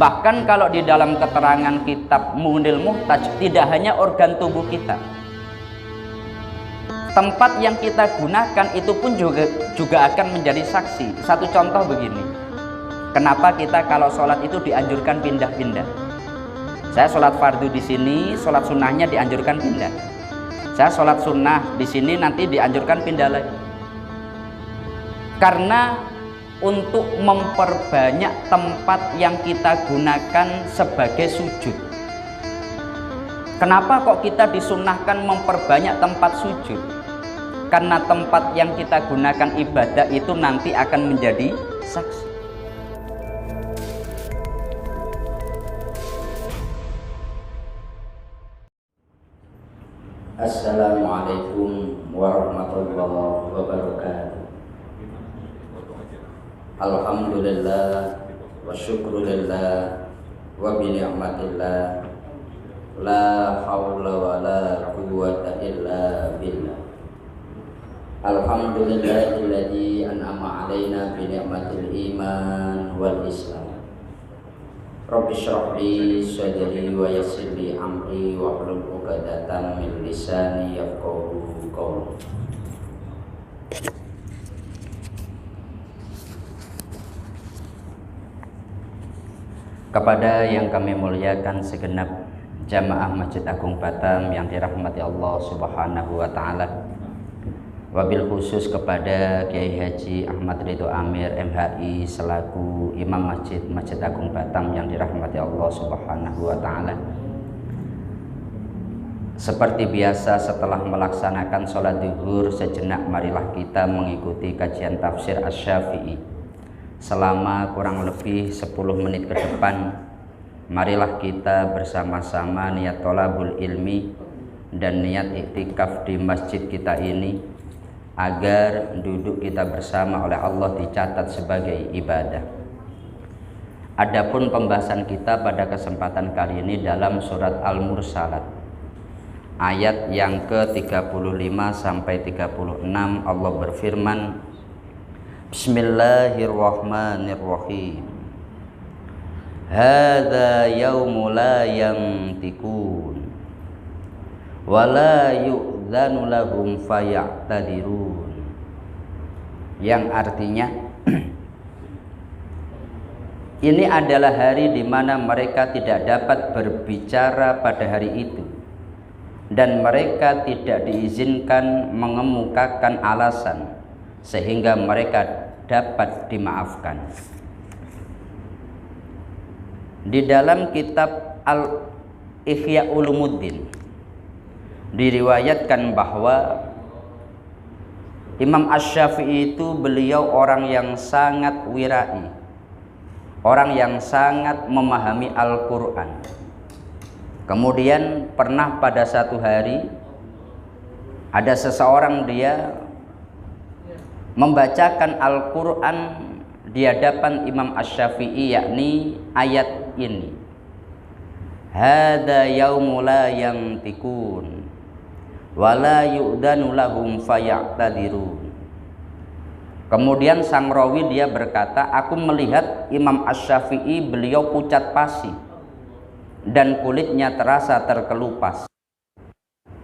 Bahkan kalau di dalam keterangan kitab Mughnil Muhtaj, tidak hanya organ tubuh kita, tempat yang kita gunakan itu pun juga akan menjadi saksi. Satu contoh begini, kenapa kita kalau sholat itu dianjurkan pindah-pindah. Saya sholat fardu di sini, sholat sunnahnya dianjurkan pindah. Saya sholat sunnah di sini, nanti dianjurkan pindah lagi. Karena untuk memperbanyak tempat yang kita gunakan sebagai sujud. Kenapa kok kita disunnahkan memperbanyak tempat sujud? Karena tempat yang kita gunakan ibadah itu nanti akan menjadi saksi. Assalamualaikum warahmatullahi wabarakatuh. Alhamdulillah wa syukrulillah wa bi ni'matillah la haula wa la quwwata illa billah. Alhamdulillahilladzi an'ama 'alaina bi ni'matil iman wal islam. Rabbi shrah li sadri wa yassir li amri wa hlul 'uqdatam min lisani yafqahu qawli. Kepada yang kami muliakan segenap jamaah Masjid Agung Batam yang dirahmati Allah Subhanahu wa taala. Wabil khusus kepada Kiai Haji Ahmad Ridho Amir MHI selaku Imam Masjid Agung Batam yang dirahmati Allah Subhanahu wa taala. Seperti biasa, setelah melaksanakan sholat zuhur sejenak, marilah kita mengikuti kajian tafsir Asy-Syafi'i selama kurang lebih 10 menit ke depan. Marilah kita bersama-sama niat thalabul ilmi dan niat iktikaf di masjid kita ini, agar duduk kita bersama oleh Allah dicatat sebagai ibadah. Adapun pembahasan kita pada kesempatan kali ini dalam surat Al-Mursalat, ayat yang ke-35 sampai 36, Allah berfirman, Bismillahirrahmanirrahim. Hadza yaumu la yantikun wa la yu'dzanu lahum faya'tadirun. Yang artinya ini adalah hari di mana mereka tidak dapat berbicara pada hari itu, dan mereka tidak diizinkan mengemukakan alasan sehingga mereka dapat dimaafkan. Di dalam kitab Al-Ihya Ulumuddin diriwayatkan bahwa Imam Asy-Syafi'i itu beliau orang yang sangat wirai, orang yang sangat memahami Al-Quran. Kemudian pernah pada satu hari ada seseorang dia membacakan Al-Quran di hadapan Imam Asy-Syafi'i, yakni ayat ini, Hadza yaumu la yantikun wa la yu'danu lahum faya'tadirun. Kemudian sang rawi dia berkata, aku melihat Imam Asy-Syafi'i beliau pucat pasi dan kulitnya terasa terkelupas.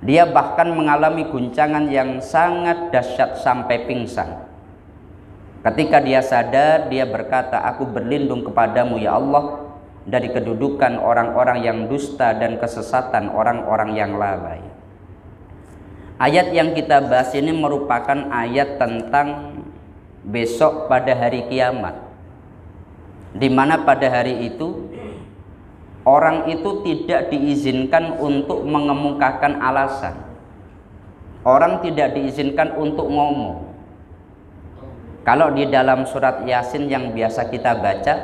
Dia bahkan mengalami guncangan yang sangat dahsyat sampai pingsan. Ketika dia sadar, dia berkata, aku berlindung kepadamu ya Allah dari kedudukan orang-orang yang dusta dan kesesatan orang-orang yang lalai. Ayat yang kita bahas ini merupakan ayat tentang besok pada hari kiamat, di mana pada hari itu orang itu tidak diizinkan untuk mengemukakan alasan. Orang tidak diizinkan untuk ngomong. Kalau di dalam surat Yasin yang biasa kita baca,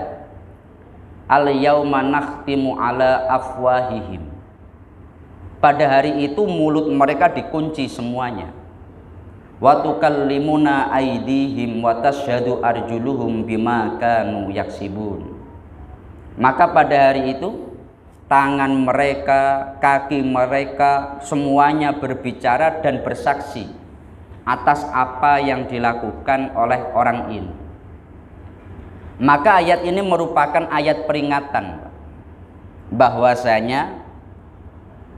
Al-yauma nakhtimu ala afwahihim. Pada hari itu mulut mereka dikunci semuanya. Wa tukallimuna aydihim wa tashhadu arjuluhum bima kanu yaksibun. Maka pada hari itu tangan mereka, kaki mereka semuanya berbicara dan bersaksi atas apa yang dilakukan oleh orang ini. Maka ayat ini merupakan ayat peringatan bahwasanya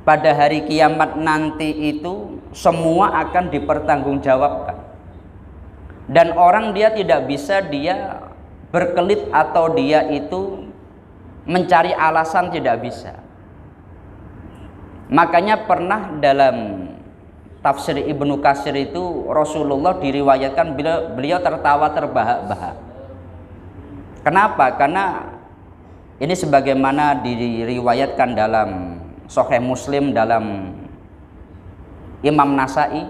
pada hari kiamat nanti itu semua akan dipertanggungjawabkan. Dan orang dia tidak bisa dia berkelit atau dia itu mencari alasan, tidak bisa. Makanya pernah dalam tafsir Ibnu Katsir itu Rasulullah diriwayatkan beliau tertawa terbahak-bahak. Kenapa? Karena ini sebagaimana diriwayatkan dalam Sahih Muslim, dalam Imam Nasai,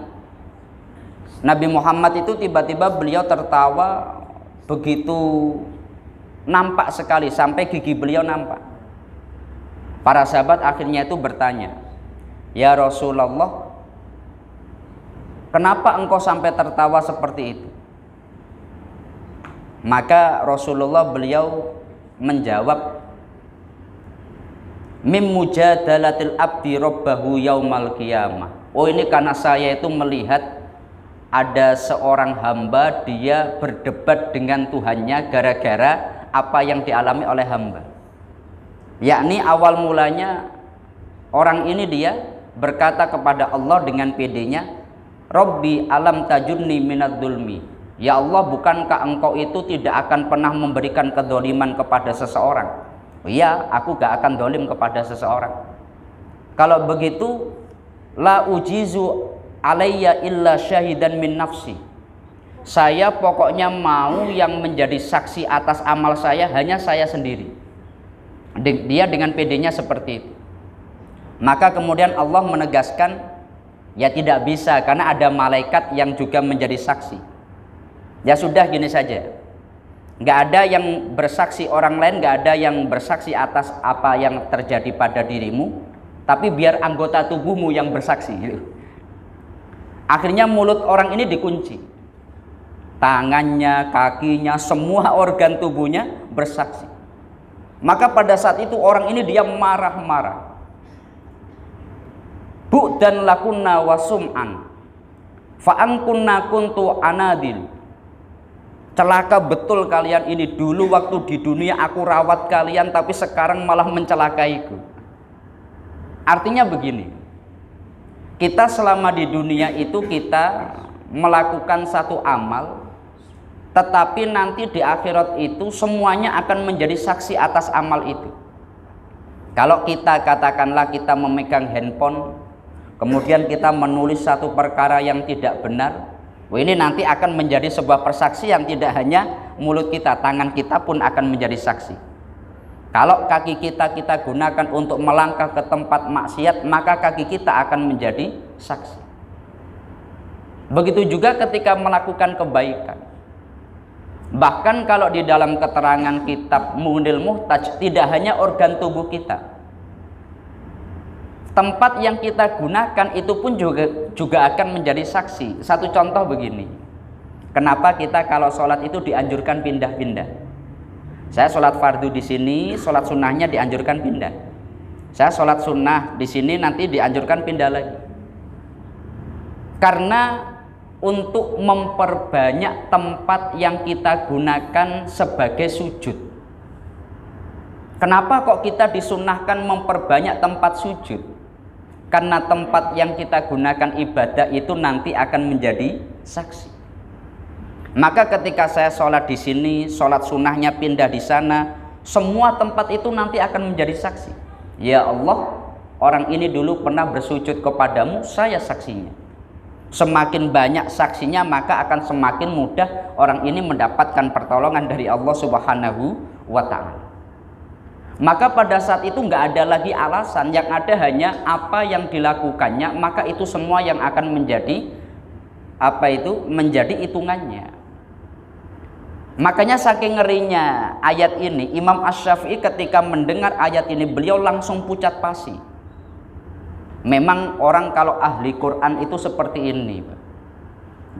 Nabi Muhammad itu tiba-tiba beliau tertawa begitu nampak sekali sampai gigi beliau nampak. Para sahabat akhirnya itu bertanya, "Ya Rasulullah, kenapa engkau sampai tertawa seperti itu?" Maka Rasulullah beliau menjawab, "Mim mujadalatil abdi rabbahu yaumal qiyamah." Oh, ini karena saya itu melihat ada seorang hamba dia berdebat dengan Tuhannya gara-gara apa yang dialami oleh hamba. Yakni awal mulanya orang ini dia berkata kepada Allah dengan pedenya, "Rabbi alam tajunni minad dzulmi." Ya Allah, bukankah engkau itu tidak akan pernah memberikan kedzaliman kepada seseorang? Iya, aku gak akan dolim kepada seseorang. Kalau begitu, la ujizu alayya illa syahidan min nafsi. Saya pokoknya mau yang menjadi saksi atas amal saya hanya saya sendiri. Dia dengan pedenya seperti itu. Maka kemudian Allah menegaskan, ya tidak bisa karena ada malaikat yang juga menjadi saksi. Ya sudah, gini saja, nggak ada yang bersaksi orang lain, nggak ada yang bersaksi atas apa yang terjadi pada dirimu, tapi biar anggota tubuhmu yang bersaksi. Akhirnya mulut orang ini dikunci, tangannya, kakinya, semua organ tubuhnya bersaksi. Maka pada saat itu orang ini dia marah-marah. Bu'dan lakunna wasum'an fa'ankunna kuntu anadil. Celaka betul kalian ini, dulu waktu di dunia aku rawat kalian tapi sekarang malah mencelakaiku. Artinya begini, kita selama di dunia itu kita melakukan satu amal, tetapi nanti di akhirat itu semuanya akan menjadi saksi atas amal itu. Kalau kita katakanlah kita memegang handphone, kemudian kita menulis satu perkara yang tidak benar, ini nanti akan menjadi sebuah persaksian, tidak hanya mulut kita, tangan kita pun akan menjadi saksi. Kalau kaki kita gunakan untuk melangkah ke tempat maksiat, maka kaki kita akan menjadi saksi. Begitu juga ketika melakukan kebaikan. Bahkan kalau di dalam keterangan kitab Munil Muhtaj, tidak hanya organ tubuh kita, tempat yang kita gunakan itu pun juga akan menjadi saksi. Satu contoh begini, kenapa kita kalau sholat itu dianjurkan pindah-pindah? Saya sholat fardu di sini, sholat sunnahnya dianjurkan pindah. Saya sholat sunnah di sini, nanti dianjurkan pindah lagi. Karena untuk memperbanyak tempat yang kita gunakan sebagai sujud. Kenapa kok kita disunnahkan memperbanyak tempat sujud? Karena tempat yang kita gunakan ibadah itu nanti akan menjadi saksi. Maka ketika saya sholat di sini, sholat sunnahnya pindah di sana, semua tempat itu nanti akan menjadi saksi. Ya Allah, orang ini dulu pernah bersujud kepadamu, saya saksinya. Semakin banyak saksinya, maka akan semakin mudah orang ini mendapatkan pertolongan dari Allah Subhanahu wa Ta'ala. Maka pada saat itu nggak ada lagi alasan, yang ada hanya apa yang dilakukannya, maka itu semua yang akan menjadi menjadi hitungannya. Makanya saking ngerinya ayat ini, Imam Asy-Syafi'i ketika mendengar ayat ini beliau langsung pucat pasi. Memang orang kalau ahli Quran itu seperti ini, Pak.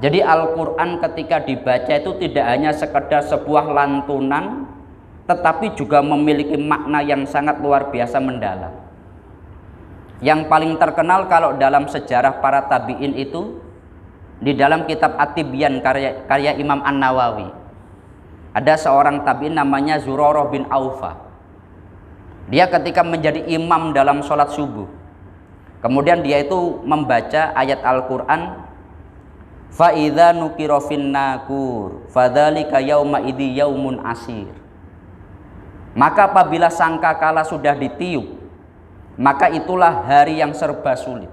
Jadi Al-Quran ketika dibaca itu tidak hanya sekedar sebuah lantunan, tetapi juga memiliki makna yang sangat luar biasa mendalam. Yang paling terkenal kalau dalam sejarah para tabi'in itu di dalam kitab At-Tibyan karya Imam An-Nawawi. Ada seorang tabi'in namanya Zurarah bin Aufa. Dia ketika menjadi imam dalam sholat subuh, kemudian dia itu membaca ayat Al-Quran, fa idza nukira fin nakur fadzalika yauma idzi yaumun asir. Maka apabila sangkakala sudah ditiup, maka itulah hari yang serba sulit.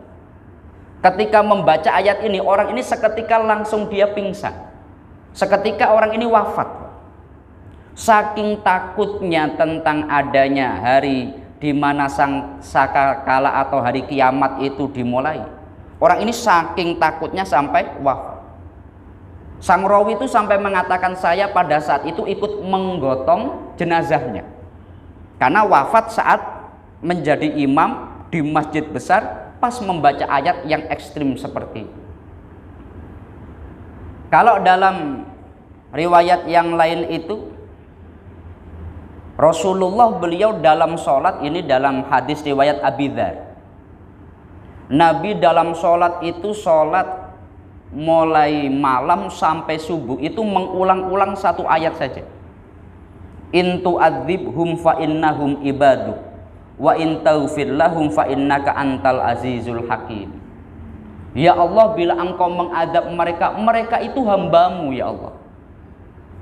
Ketika membaca ayat ini, orang ini seketika langsung dia pingsan. Seketika orang ini wafat. Saking takutnya tentang adanya hari di mana sangkakala atau hari kiamat itu dimulai. Orang ini saking takutnya sampai wafat. Sang rawi itu sampai mengatakan, saya pada saat itu ikut menggotong jenazahnya. Karena wafat saat menjadi imam di masjid besar pas membaca ayat yang ekstrim seperti itu. Kalau dalam riwayat yang lain itu, Rasulullah beliau dalam sholat ini, dalam hadis riwayat Abi Dzar, Nabi dalam sholat itu sholat mulai malam sampai subuh itu mengulang-ulang satu ayat saja. In tu'adzibhum fa innahum ibaduk wa in taghfir lahum fa innaka antal azizul hakim. Ya Allah, bila engkau mengadab mereka, mereka itu hambamu ya Allah.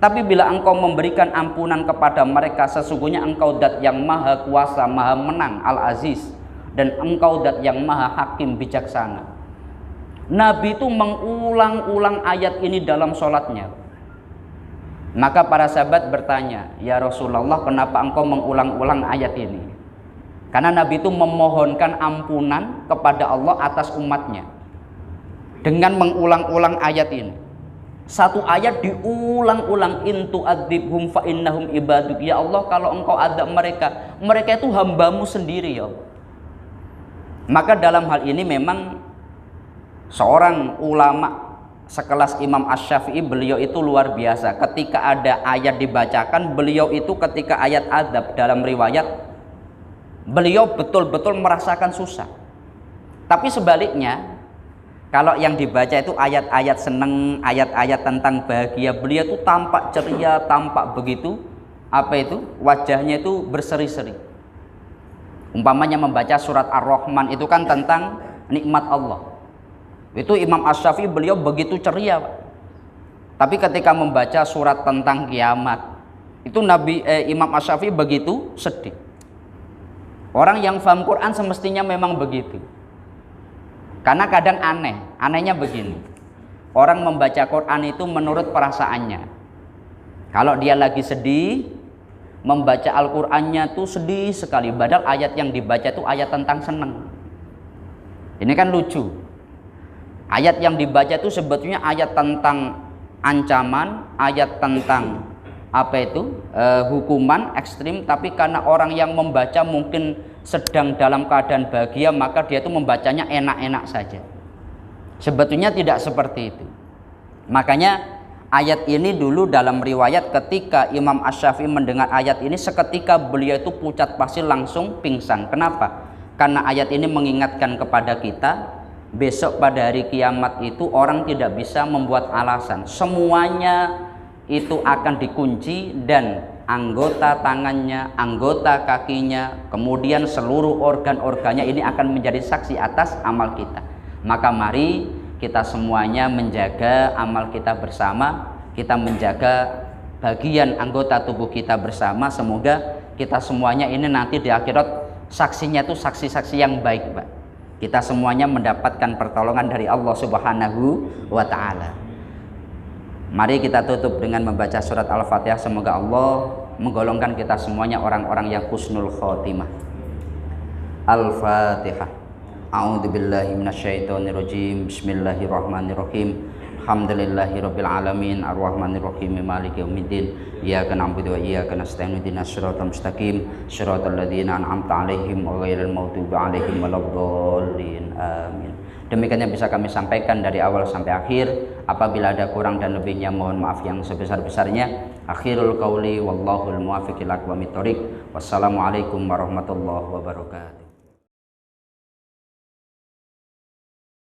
Tapi bila engkau memberikan ampunan kepada mereka, sesungguhnya engkau dat yang maha kuasa, maha menang, al-aziz, dan engkau dat yang maha hakim, bijaksana. Nabi itu mengulang-ulang ayat ini dalam sholatnya. Maka para sahabat bertanya, ya Rasulullah, kenapa engkau mengulang-ulang ayat ini? Karena Nabi itu memohonkan ampunan kepada Allah atas umatnya dengan mengulang-ulang ayat ini. Satu ayat diulang-ulang, in tu'adzibhum fa innahum ibaduk. Ya Allah, kalau engkau adab mereka, mereka itu hambamu sendiri ya Allah. Maka dalam hal ini memang seorang ulama sekelas Imam Asy-Syafi'i, beliau itu luar biasa. Ketika ada ayat dibacakan, beliau itu ketika ayat adab dalam riwayat, beliau betul-betul merasakan susah. Tapi sebaliknya, kalau yang dibaca itu ayat-ayat seneng, ayat-ayat tentang bahagia, beliau itu tampak ceria, tampak begitu, wajahnya itu berseri-seri. Umpamanya membaca surat Ar-Rahman itu kan tentang nikmat Allah. Itu Imam Asy-Syafi'i beliau begitu ceria, Pak. Tapi ketika membaca surat tentang kiamat, itu Imam Asy-Syafi'i begitu sedih. Orang yang paham Quran semestinya memang begitu. Karena kadang anehnya begini. Orang membaca Quran itu menurut perasaannya. Kalau dia lagi sedih, membaca Al-Qur'annya tuh sedih sekali. Padahal ayat yang dibaca itu ayat tentang senang. Ini kan lucu. Ayat yang dibaca itu sebetulnya ayat tentang ancaman, ayat tentang hukuman ekstrim. Tapi karena orang yang membaca mungkin sedang dalam keadaan bahagia, maka dia itu membacanya enak-enak saja. Sebetulnya tidak seperti itu. Makanya ayat ini dulu dalam riwayat ketika Imam Asy-Syafi'i mendengar ayat ini, seketika beliau itu pucat pasi, langsung pingsan. Kenapa? Karena ayat ini mengingatkan kepada kita, besok pada hari kiamat itu orang tidak bisa membuat alasan. Semuanya itu akan dikunci dan anggota tangannya, anggota kakinya, kemudian seluruh organ-organnya ini akan menjadi saksi atas amal kita. Maka mari kita semuanya menjaga amal kita bersama, kita menjaga bagian anggota tubuh kita bersama. Semoga kita semuanya ini nanti di akhirat saksinya itu saksi-saksi yang baik, Pak. Kita semuanya mendapatkan pertolongan dari Allah Subhanahu wa Ta'ala. Mari kita tutup dengan membaca surat Al-Fatihah. Semoga Allah menggolongkan kita semuanya orang-orang yang husnul khotimah. Al-Fatihah. A'udzubillahi minasyaitonirrajim. Bismillahirrahmanirrahim. Alhamdulillahirabbil alamin, arrahmanirrahim, maliki yaumiddin. Iyyaka na'budu wa iyyaka nasta'in. Ihdinas siratal mustaqim, siratal ladzina an'amta 'alaihim ghairil maghdubi 'alaihim waladdallin. Amin. Demikian yang bisa kami sampaikan dari awal sampai akhir. Apabila ada kurang dan lebihnya mohon maaf yang sebesar-besarnya. Akhirul qauli wallahul muwaffiq ila aqwamit thoriq. Wassalamualaikum warahmatullahi wabarakatuh.